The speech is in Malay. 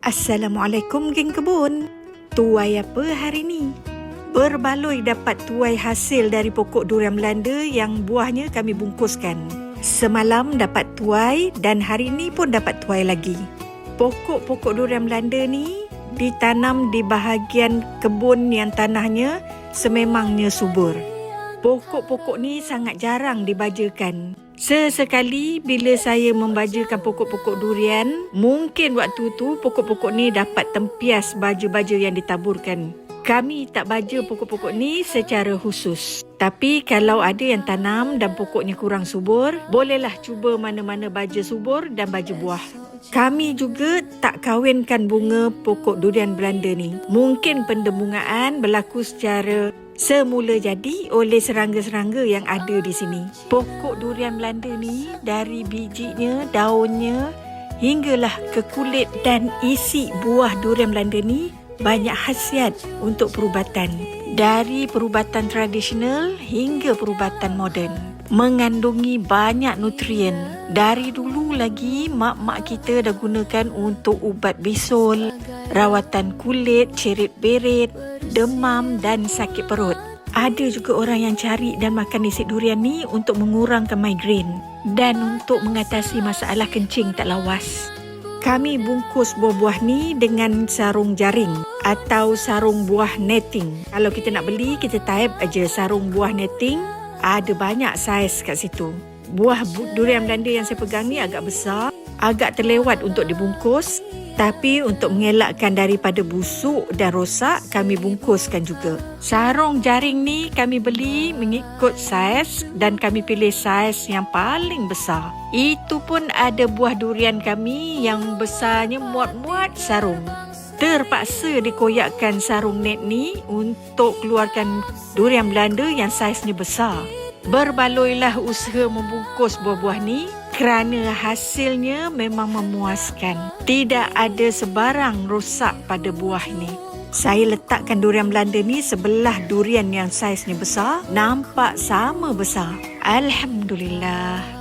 Assalamualaikum geng kebun. Tuai apa hari ni? Berbaloi dapat tuai hasil dari pokok durian Belanda yang buahnya kami bungkuskan. Semalam dapat tuai dan hari ni pun dapat tuai lagi. Pokok-pokok durian Belanda ni ditanam di bahagian kebun yang tanahnya sememangnya subur. Pokok-pokok ni sangat jarang dibajakan. Sesekali bila saya membajakan pokok-pokok durian, mungkin waktu tu pokok-pokok ni dapat tempias baja-baja yang ditaburkan. Kami tak baja pokok-pokok ni secara khusus. Tapi kalau ada yang tanam dan pokoknya kurang subur, bolehlah cuba mana-mana baja subur dan baja buah. Kami juga tak kawinkan bunga pokok durian Belanda ni. Mungkin pendembungaan berlaku secara semula jadi oleh serangga-serangga yang ada di sini. Pokok durian Belanda ni dari bijinya, daunnya hinggalah ke kulit dan isi buah durian Belanda ni banyak khasiat untuk perubatan. Dari perubatan tradisional hingga perubatan moden. Mengandungi banyak nutrien. Dari dulu lagi mak-mak kita dah gunakan untuk ubat bisul, rawatan kulit, cerit berit, demam dan sakit perut. Ada juga orang yang cari dan makan isi durian ni untuk mengurangkan migrain dan untuk mengatasi masalah kencing tak lawas. Kami bungkus buah-buah ni dengan sarung jaring atau sarung buah netting. Kalau kita nak beli, kita type aja sarung buah netting. Ada banyak saiz kat situ. Buah durian Belanda yang saya pegang ni agak besar, agak terlewat untuk dibungkus. Tapi untuk mengelakkan daripada busuk dan rosak, kami bungkuskan juga. Sarung jaring ni kami beli mengikut saiz dan kami pilih saiz yang paling besar. Itu pun ada buah durian kami yang besarnya muat-muat sarung. Terpaksa dikoyakkan sarung net ni untuk keluarkan durian Belanda yang saiznya besar. Berbaloilah usaha membungkus buah-buah ni kerana hasilnya memang memuaskan. Tidak ada sebarang rosak pada buah ni. Saya letakkan durian Belanda ni sebelah durian yang saiznya besar, nampak sama besar. Alhamdulillah.